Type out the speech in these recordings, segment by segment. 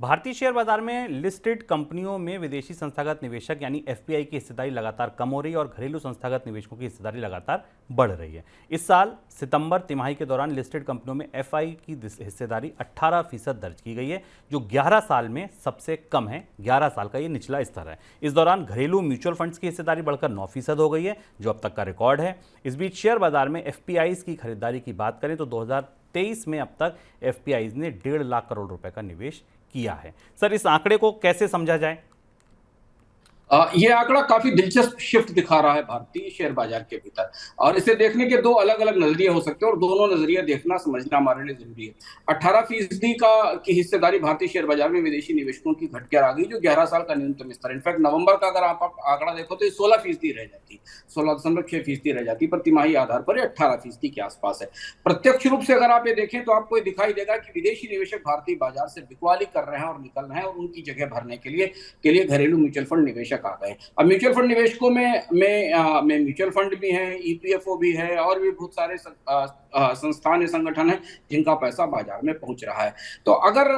भारतीय शेयर बाजार में लिस्टेड कंपनियों में विदेशी संस्थागत निवेशक यानी एफपीआई की हिस्सेदारी लगातार कम हो रही है और घरेलू संस्थागत निवेशकों की हिस्सेदारी लगातार बढ़ रही है। इस साल सितंबर तिमाही के दौरान लिस्टेड कंपनियों में एफआई की हिस्सेदारी 18% दर्ज की गई है, जो 11 साल में सबसे कम है। 11 साल का ये निचला स्तर है। इस दौरान घरेलू म्यूचुअल फंड्स की हिस्सेदारी बढ़कर 9% हो गई है, जो अब तक का रिकॉर्ड है। इस बीच शेयर बाजार में एफपीआईज की खरीदारी की बात करें तो 2023 में अब तक एफपीआईज ने 1.5 लाख करोड़ रुपए का निवेश किया है। सर, इस आंकड़े को कैसे समझा जाए? ये आंकड़ा काफी दिलचस्प शिफ्ट दिखा रहा है भारतीय शेयर बाजार के भीतर। और इसे देखने के दो अलग अलग नजरिए हो सकते हैं और दोनों नजरिए देखना समझना हमारे लिए जरूरी है। 18% की हिस्सेदारी भारतीय शेयर बाजार में विदेशी निवेशकों की घटकर आ गई, जो 11 साल का न्यूनतम स्तर। इनफैक्ट नवंबर का अगर आप आंकड़ा देखो तो 16% रह जाती, 16.6% रह जाती, पर तिमाही आधार पर 18% के आसपास है। प्रत्यक्ष रूप से अगर आप ये देखें तो आपको दिखाई देगा कि विदेशी निवेशक भारतीय बाजार से बिकवाली कर रहे हैं और निकल रहे हैं, और उनकी जगह भरने के लिए घरेलू म्यूचुअल फंड निवेशक आ गए। अब म्यूचुअल फंड निवेशकों में म्यूचुअल फंड भी है, ईपीएफओ भी है, और भी बहुत सारे संस्थान संगठन है जिनका पैसा बाजार में पहुंच रहा है। तो अगर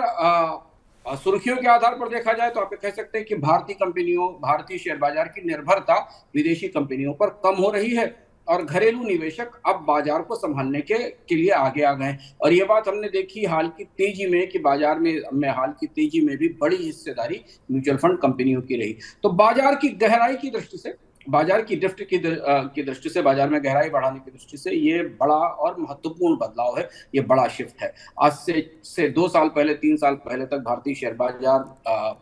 सुर्खियों के आधार पर देखा जाए तो आप कह सकते हैं कि भारतीय शेयर बाजार की निर्भरता विदेशी कंपनियों पर कम हो रही है और घरेलू निवेशक अब बाजार को संभालने के लिए आगे आ गए। और ये बात हमने देखी हाल की तेजी में कि बाजार में हाल की तेजी में भी बड़ी हिस्सेदारी म्यूचुअल फंड कंपनियों की रही। तो बाजार की गहराई की दृष्टि से, बाजार की ड्रिफ्ट की दृष्टि से, बाजार में गहराई बढ़ाने की दृष्टि से ये बड़ा और महत्वपूर्ण बदलाव है, ये बड़ा शिफ्ट है। आज से 2 साल पहले, 3 साल पहले तक भारतीय शेयर बाजार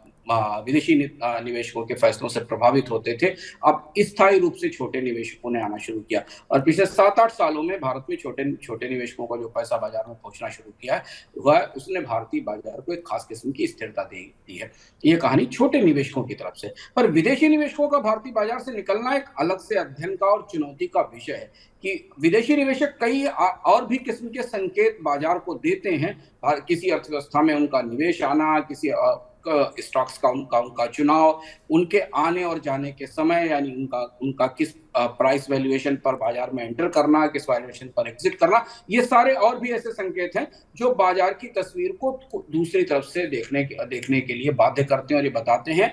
विदेशी निवेशकों के फैसलों से प्रभावित होते थे। अब स्थायी रूप से छोटे निवेशकों ने आना शुरू किया, और पिछले 7-8 सालों में भारत में छोटे निवेशकों का जो पैसा बाजार में पहुंचना शुरू किया है, वह उसने भारतीय बाजार को एक खास किस्म की स्थिरता दी है। ये कहानी छोटे निवेशकों की तरफ से। पर विदेशी निवेशकों का भारतीय बाजार से निकलना एक अलग से अध्ययन का और चुनौती का विषय है कि विदेशी निवेशक कई और भी किस्म के संकेत बाजार को देते हैं। किसी अर्थव्यवस्था में उनका निवेश आना, किसी स्टॉक्स का उनका चुनाव, उनके आने और जाने के समय, यानी उनका किस प्राइस वैल्यूएशन पर बाजार में एंटर करना, किस वैल्यूएशन पर एग्जिट करना, ये सारे और भी ऐसे संकेत हैं जो बाजार की तस्वीर को दूसरी तरफ से देखने के लिए बाध्य करते हैं, और ये बताते हैं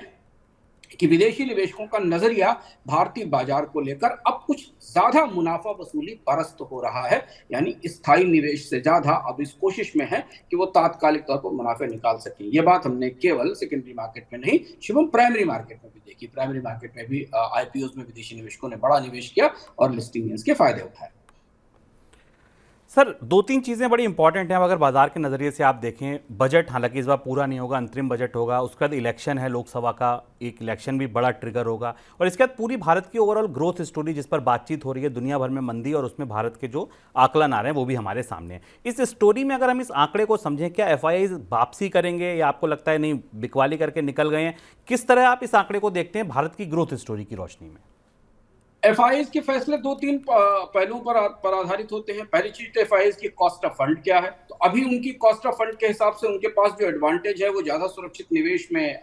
कि विदेशी निवेशकों का नजरिया भारतीय बाजार को लेकर अब कुछ ज्यादा मुनाफा वसूली परस्त हो रहा है। यानी स्थायी निवेश से ज्यादा अब इस कोशिश में है कि वो तात्कालिक तौर पर मुनाफे निकाल सकें। ये बात हमने केवल सेकेंडरी मार्केट में नहीं, शिवम प्राइमरी मार्केट में भी देखी। प्राइमरी मार्केट में भी आईपीओ में विदेशी निवेशकों ने बड़ा निवेश किया और लिस्टिंग गेन्स के फायदे उठाए। सर, 2-3 चीज़ें बड़ी इंपॉर्टेंट हैं। अगर बाजार के नज़रिए से आप देखें, बजट हालांकि इस बार पूरा नहीं होगा, अंतरिम बजट होगा, उसके बाद इलेक्शन है, लोकसभा का एक इलेक्शन भी बड़ा ट्रिगर होगा, और इसके बाद पूरी भारत की ओवरऑल ग्रोथ स्टोरी जिस पर बातचीत हो रही है, दुनिया भर में मंदी और उसमें भारत के जो आकलन आ रहे हैं वो भी हमारे सामने है। इस स्टोरी में अगर हम इस आंकड़े को समझें, क्या एफआईआई वापसी करेंगे या आपको लगता है नहीं, बिकवाली करके निकल गए हैं? किस तरह आप इस आंकड़े को देखते हैं भारत की ग्रोथ स्टोरी की रोशनी में? एफआईआईज के फैसले 2-3 पहलुओं पर आधारित होते हैं। पहली चीज तो एफआईआईज की कॉस्ट ऑफ फंड क्या है। तो अभी उनकी कॉस्ट ऑफ फंड के हिसाब से उनके पास जो एडवांटेज है वो ज्यादा सुरक्षित निवेश में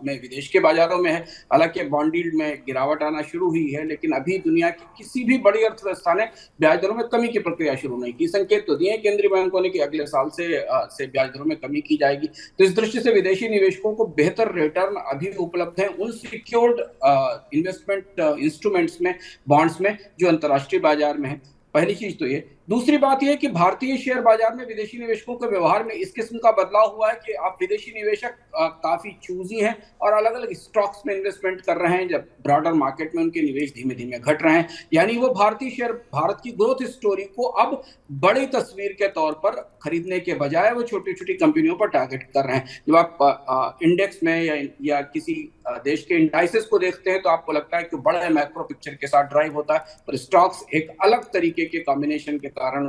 विदेश के बाजारों में है। हालांकि बॉन्ड यील्ड में गिरावट आना शुरू हुई है, लेकिन अभी दुनिया की किसी भी बड़ी अर्थव्यवस्था ने ब्याज दरों में कमी की प्रक्रिया शुरू नहीं की। संकेत तो दिए केंद्रीय बैंकों ने कि अगले साल से ब्याज दरों में कमी की जाएगी। तो इस दृष्टि से विदेशी निवेशकों को बेहतर रिटर्न अभी उपलब्ध है उन सिक्योर्ड इन्वेस्टमेंट इंस्ट्रूमेंट्स में, बॉन्ड्स में, जो अंतर्राष्ट्रीय बाजार में है। पहली चीज तो ये। दूसरी बात यह कि भारतीय शेयर बाजार में विदेशी निवेशकों के व्यवहार में इस किस्म का बदलाव हुआ है कि आप विदेशी निवेशक काफी चूजी हैं और अलग अलग स्टॉक्स में इन्वेस्टमेंट कर रहे हैं, जब ब्रॉडर मार्केट में उनके निवेश धीमे धीमे घट रहे हैं। यानी वो भारत की ग्रोथ स्टोरी को अब बड़ी तस्वीर के तौर पर खरीदने के बजाय वो छोटी छोटी कंपनियों पर टारगेट कर रहे हैं। जब आप इंडेक्स में या किसी देश के इंडाइसेस को देखते हैं तो आपको लगता है कि बड़े मैक्रो पिक्चर के साथ ड्राइव होता है, पर स्टॉक्स एक अलग तरीके के कॉम्बिनेशन के कारण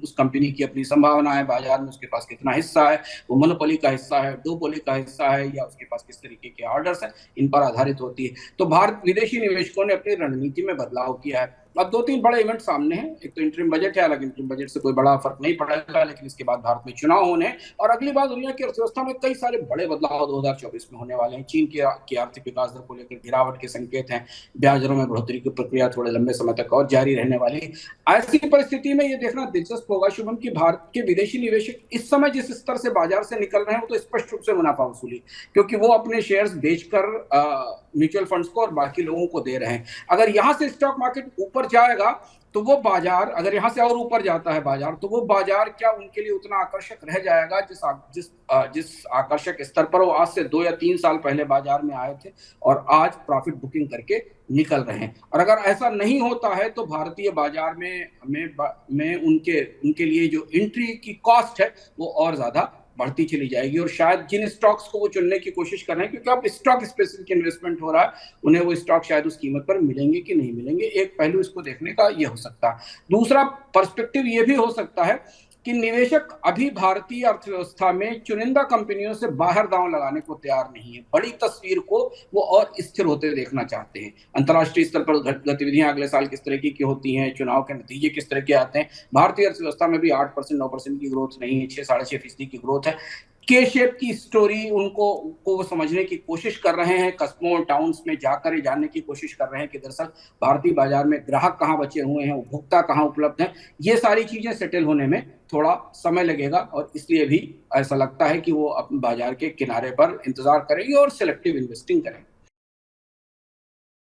उस कंपनी की अपनी संभावना है बाजार में, उसके पास कितना हिस्सा है, वो मोनोपोली का हिस्सा है, डुओपोली का हिस्सा है, या उसके पास किस तरीके के ऑर्डर्स हैं, इन पर आधारित होती है। तो विदेशी निवेशकों ने अपनी रणनीति में बदलाव किया है। अब दो तीन बड़े इवेंट सामने हैं। एक तो इंटरिम बजट है, हालांकि इंटरिम बजट से कोई बड़ा फर्क नहीं पड़ेगा, लेकिन इसके बाद भारत में चुनाव होने हैं और अगली बार दुनिया की अर्थव्यवस्था में कई सारे बड़े बदलाव 2024 में होने वाले हैं। चीन की आर्थिक विकास दर को लेकर गिरावट के संकेत हैं, ब्याज दरों में बढ़ोतरी की प्रक्रिया थोड़े लंबे समय तक और जारी रहने वाली है। ऐसी परिस्थिति में ये देखना दिलचस्प होगा शुभम कि भारत के विदेशी निवेशक इस समय जिस स्तर से बाजार से निकल रहे हैं वो तो स्पष्ट रूप से मुनाफा वसूली, क्योंकि वो अपने शेयर्स बेचकर म्यूचुअल फंड्स को और बाकी लोगों को दे रहे हैं। अगर यहां से स्टॉक मार्केट ऊपर जाएगा तो वो बाजार, अगर यहां से और ऊपर जाता है बाजार, तो वो बाजार क्या उनके लिए उतना आकर्षक रह जाएगा जिस आकर्षक स्तर पर वो आज से 2 या 3 साल पहले बाजार में आए थे और आज प्रॉफिट बुकिंग करके निकल रहे हैं। और अगर ऐसा नहीं होता है तो भारतीय बाजार में उनके लिए जो एंट्री की कॉस्ट है वो और ज्यादा बढ़ती चली जाएगी। और शायद जिन स्टॉक्स को वो चुनने की कोशिश कर रहे हैं, क्योंकि अब स्टॉक स्पेसिफिक इन्वेस्टमेंट हो रहा है, उन्हें वो स्टॉक शायद उस कीमत पर मिलेंगे कि नहीं मिलेंगे। एक पहलू इसको देखने का ये हो सकता है। दूसरा पर्सपेक्टिव ये भी हो सकता है कि निवेशक अभी भारतीय अर्थव्यवस्था में चुनिंदा कंपनियों से बाहर दांव लगाने को तैयार नहीं है। बड़ी तस्वीर को वो और स्थिर होते देखना चाहते हैं। अंतर्राष्ट्रीय स्तर पर गतिविधियां अगले साल किस तरह की होती हैं, चुनाव के नतीजे किस तरह के आते हैं। भारतीय अर्थव्यवस्था में भी 8% 9% की ग्रोथ नहीं है, 6-6.5% की ग्रोथ है। के शेप की स्टोरी उनको समझने की कोशिश कर रहे हैं, कस्बों और टाउन्स में जाकर जानने की कोशिश कर रहे हैं कि दरअसल भारतीय बाजार में ग्राहक कहाँ बचे हुए हैं, उपभोक्ता कहाँ उपलब्ध हैं। ये सारी चीजें सेटल होने में थोड़ा समय लगेगा और इसलिए भी ऐसा लगता है कि वो अपने बाजार के किनारे पर इंतजार करेंगे और सिलेक्टिव इन्वेस्टिंग करेंगे।